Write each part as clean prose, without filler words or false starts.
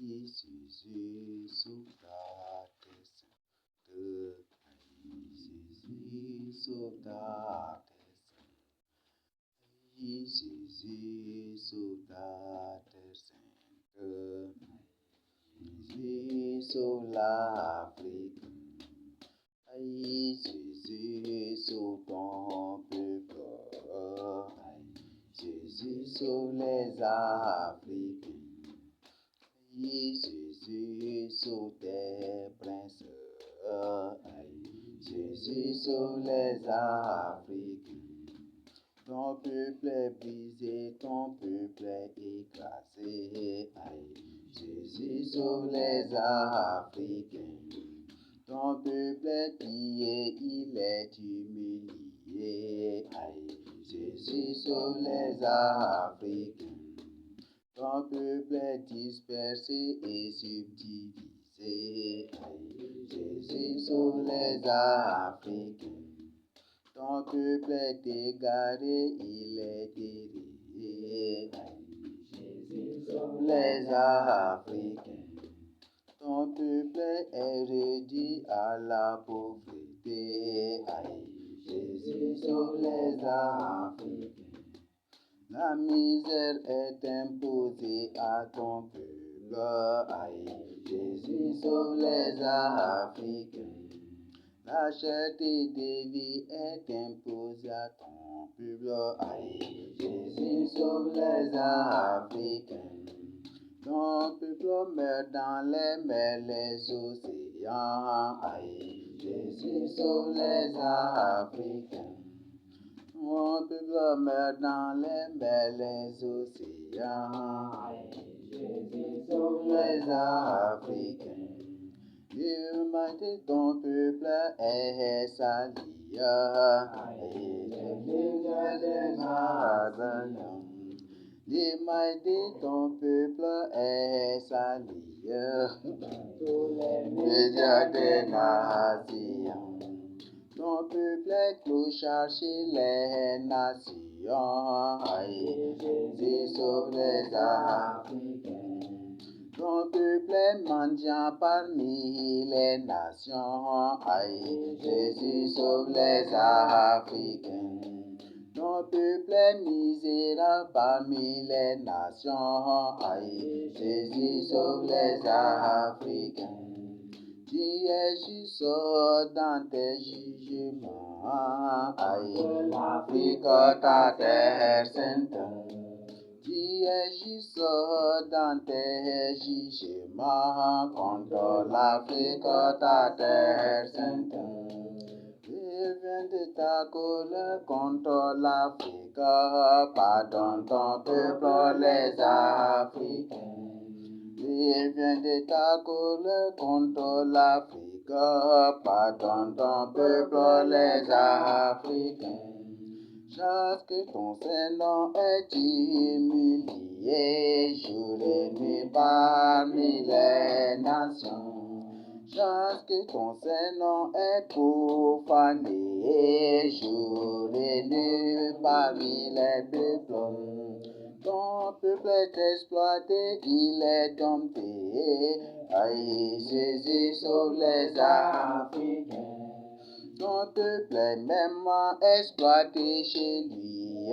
Jésus sauva tes saintes. Jésus sauva tes saintes. Jésus sauva tes saintes. Jésus sauve l'Afrique. Jésus sauve ton peuple. Jésus sauve les Africains. Jésus sauve tes princes. Jésus sauve les Africains. Ton peuple est brisé, ton peuple est écrasé. Jésus sauve les Africains. Ton peuple est pillé, il est humilié. Jésus sauve les Africains. Ton peuple est dispersé et subdivisé. Jésus sauve les Africains. Ton peuple est égaré, il est dévié. Jésus sauve les Africains. Ton peuple est réduit à la pauvreté. Jésus sauve les Africains. La misère est imposée à ton peuple. Jésus sauve les Africains. La cherté des vies est imposée à ton peuple. Jésus sauve les Africains. Ton peuple meurt dans les mers, les océans. Jésus sauve les Africains. Ton peuple meurt dans les mers, les océans. Jésus sauve les Africains. L'humanité de ton peuple est salie. L'humanité de ton peuple est salie. Médias des nations. Ton peuple est clochard chez les nations. Jésus sauve les Africains. Ton peuple est mendiant parmi les nations. Jésus sauve les Africains. Ton peuple est misérable parmi les nations. Jésus sauve les Africains. Tu es juste dans tes jugements. L'Afrique, ta terre sainte. Tu es juste dans tes jugements contre l'Afrique, ta terre sainte. Reviens de ta colère contre l'Afrique, pardonne ton peuple les Africains. Reviens de ta colère contre l'Afrique, pardonne ton peuple les Africains. Chaque ton Saint-Nom est humilié, jour et nuit parmi les nations. Chaque ton Saint-Nom est profané, jour et nuit parmi les peuples. Ton peuple est exploité, il est dompté. Jésus sauve les Africains. Ton peuple est même exploité chez lui.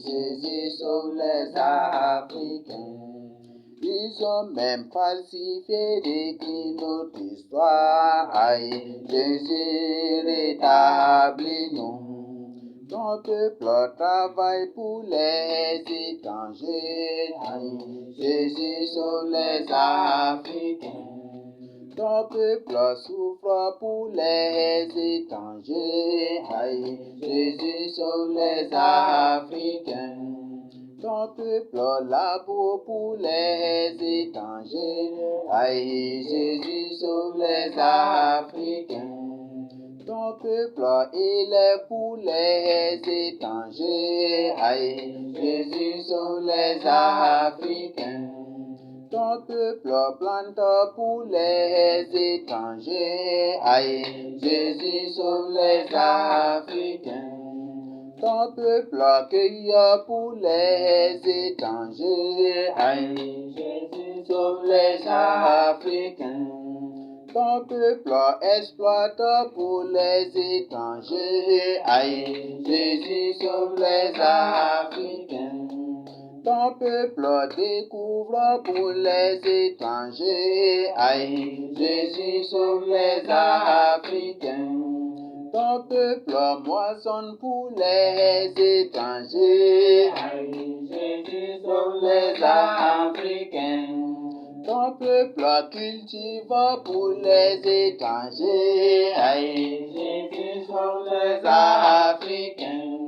Jésus sauve les Africains. Ils ont même falsifié écrit notre histoire. Jésus rétablit-nous. Ton peuple travaille pour les étrangers. Jésus sauve les Africains. Ton peuple souffre pour les étrangers. Jésus sauve les Africains. Ton peuple laboure pour les étrangers. Jésus sauve les Africains. Ton peuple élève pour les étrangers. Jésus sauve les Africains. Ton peuple plante pour les étrangers. Jésus sauve les Africains. Ton peuple accueille pour les étrangers. Aïe, Jésus sauve les Africains. Ton peuple exploite pour les étrangers. Aïe, Jésus sauve les Africains. Ton peuple découvre pour les étrangers. Aïe, Jésus sauve les Africains. Ton peuple moissonne pour les étrangers. Aïe, Jésus sauve les Africains. Ton peuple cultive pour les étrangers. Aïe, Jésus sauve les Africains.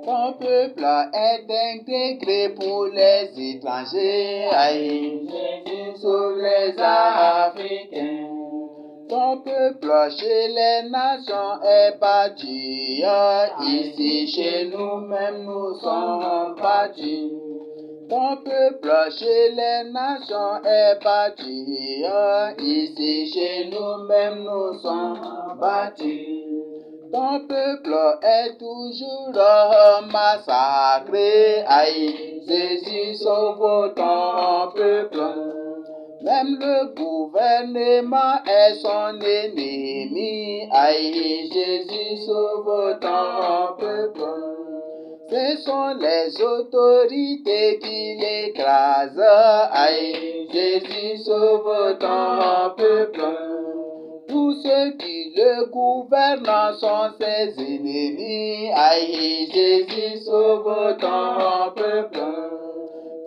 Ton peuple est intégré pour les étrangers. Aïe, Jésus sauve les Africains. Ton peuple chez les nations est bâti. Ici chez nous-mêmes nous sommes bâtis. Ton peuple chez les nations est bâti. Ici chez nous-mêmes nous sommes bâtis. Ton peuple est toujours massacré. Aïe, Jésus sauve ton peuple. Même le gouvernement est son ennemi. Aïe, Jésus sauve ton peuple. Ce sont les autorités qui l'écrasent. Aïe, Jésus sauve ton peuple. Tous ceux qui le gouvernent sont ses ennemis. Aïe, Jésus sauve ton peuple.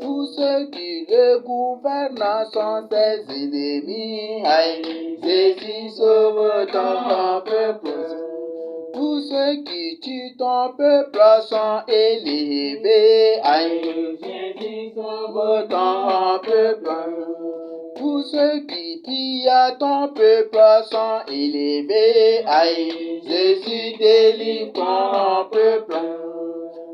Tous ceux qui le gouvernent sont ses ennemis. Aïe, Jésus sauve ton peuple. Tous ceux qui tuent ton peuple sont élevés. Aïe, Jésus sauve ton peuple. Tous ceux qui pillent ton peuple sont élevés. Aïe, Jésus délivre ton peuple.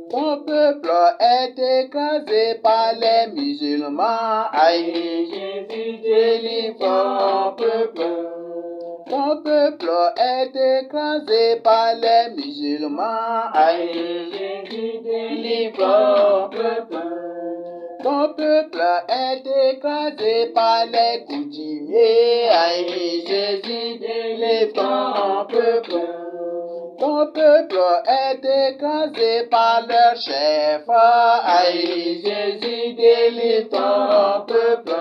Ton peuple est écrasé par les musulmans. Aïe, Jésus délivre ton peuple. Ton peuple est écrasé par les musulmans. Aïe, Jésus délivre ton peuple. Ton peuple est écrasé par les coutumiers. Aïe, Jésus délivre ton peuple. Ton peuple est écrasé par leur chef. Aïe, Jésus délivre ton peuple.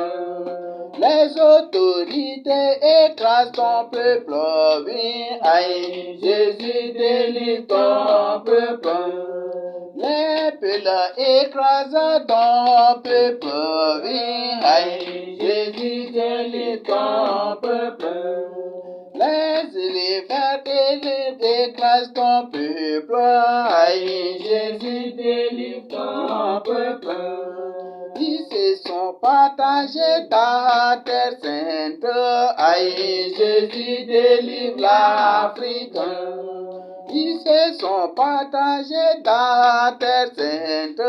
Les autorités écrasent ton peuple. Oui, aïe, Jésus délivre ton peuple. Les peuples écrasent ton peuple. Oui, aïe, Jésus délivre ton peuple. Les libertés écrasent ton peuple. Aïe, Jésus délivre ton peuple. Ils se sont partagés ta terre sainte. Aïe, Jésus délivre l'Afrique. Ils se sont partagés ta terre sainte.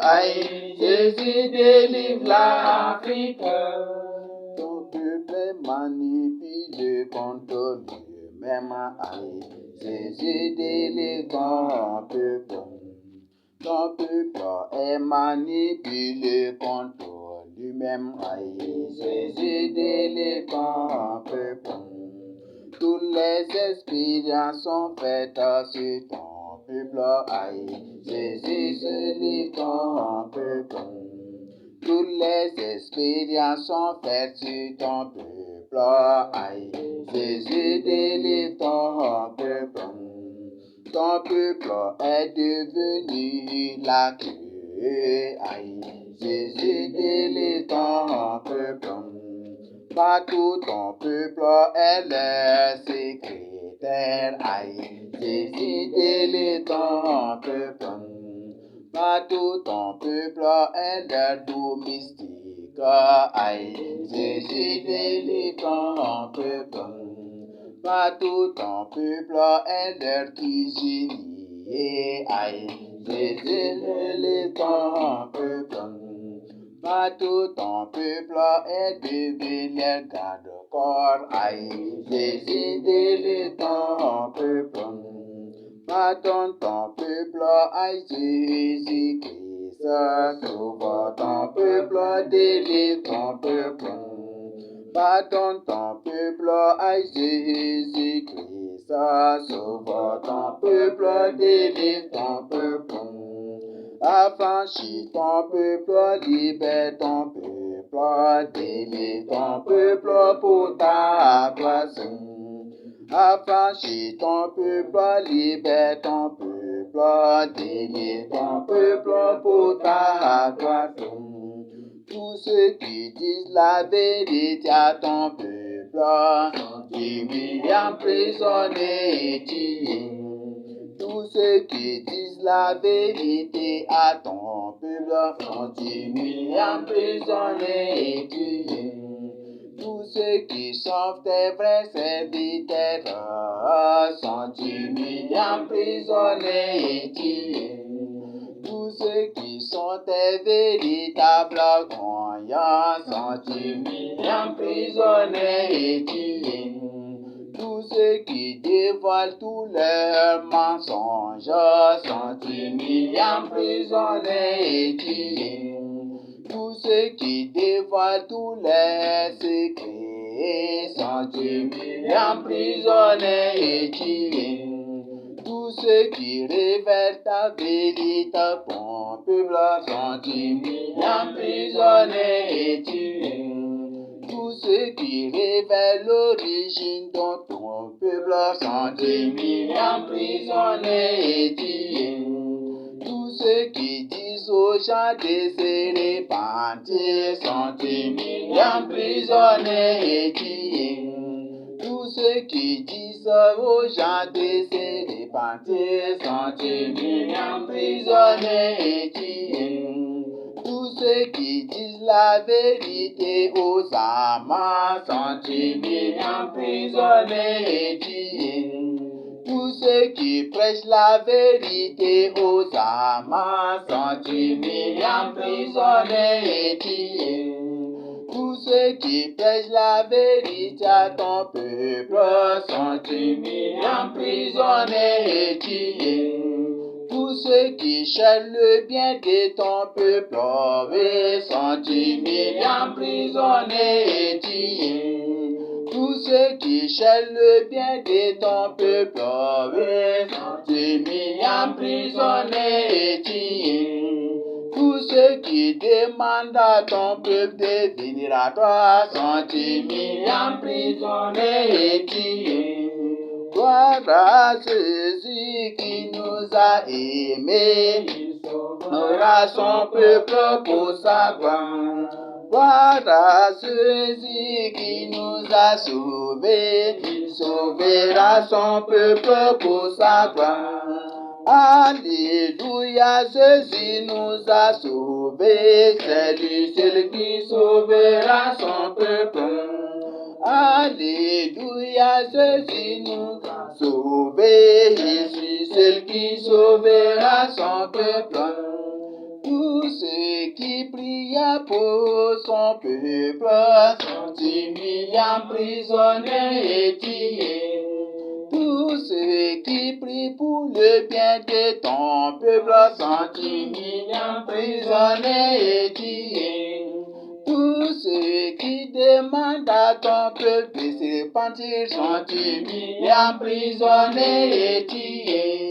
Aïe, Jésus délivre l'Afrique. Ton peuple est manipulé contre lui-même. Aïe, Jésus délivre ton peuple. Ton peuple est manipulé contre lui-même. Aïe, Jésus délivre ton peuple. Toutes les expériences sont faites sur ton peuple. Aïe, Jésus délivre ton peuple. Toutes les expériences sont faites sur ton peuple. Aïe, Jésus délivre ton peuple. Ton peuple est devenu la queue. Aïe, Jésus délivre ton peuple. Partout ton peuple est le secrétaire. Aïe, Jésus délivre ton peuple. Partout ton peuple est le domestique. Aïe, Jésus délivre ton peuple. Partout ton peuple est leur cuisinier. Aïe, Jésus délivre ton peuple. Partout ton peuple est devenu leur garde-corps. Aïe, Jésus délivre ton peuple. Pardonne ton peuple à Jésus-Christ. Sauve ton peuple, délivre ton peuple. Pardonne ton peuple à Jésus-Christ. Sauve ton peuple, délivre ton peuple. Affranchis ton peuple, libère ton peuple, délivre ton peuple pour ta gloire. Affranchis ton peuple, libère ton peuple, délivre ton peuple pour ta gloire. Tous ceux qui disent la vérité à ton peuple, tu emprisonnés et tués. Tous ceux qui disent la vérité à ton peuple, continue emprisonnés et tués. Tous ceux qui sont tes vrais serviteurs sont tués, emprisonnés et tués. Tous ceux qui sont tes véritables croyants sont tués, emprisonnés et tués. Tous ceux qui dévoilent tous leurs mensonges sont tués, emprisonnés et tués. Tous ceux qui dévoilent tous les secrets sont tués, emprisonnés et tués. Tous ceux qui révèlent ta vérité, ton peuple sont tués, emprisonnés et tués. Tous ceux qui révèlent l'origine de ton peuple sont tués, emprisonnés et tués. Tous ceux qui disent aux gens de se repentir sont tués, emprisonnés et tués. Tous ceux qui disent aux gens de se repentir sont tués, emprisonnés et tués. Tous ceux qui disent la vérité aux âmes sont tués, emprisonnés et tués. Tous ceux qui prêchent la vérité aux âmes sont tués, emprisonnés et tués. Tous ceux qui prêchent la vérité à ton peuple sont tués, emprisonnés et tués. Tous ceux qui cherchent le bien de ton peuple sont tués, emprisonnés et tués. Tous ceux qui cherchent le bien de ton peuple sont tués, emprisonnés et tués. Tous ceux qui demandent à ton peuple de venir à toi sont tués, emprisonnés et tués. Gloire à Jésus qui nous a aimés, à son peuple pour sa gloire. Gloire à Jésus qui nous a sauvés, sauvera son peuple pour sa gloire. Alléluia, Jésus nous a sauvés, c'est lui seul qui sauvera son peuple. Alléluia, Jésus nous a sauvés, Jésus seul qui sauvera son peuple. Tous ceux qui prient pour son peuple sont tués, emprisonnés et tués. Tous ceux qui prient pour le bien de ton peuple sont tués, emprisonnés et tués. Tous ceux qui demandent à ton peuple de se repentir sont tués, emprisonnés et tués.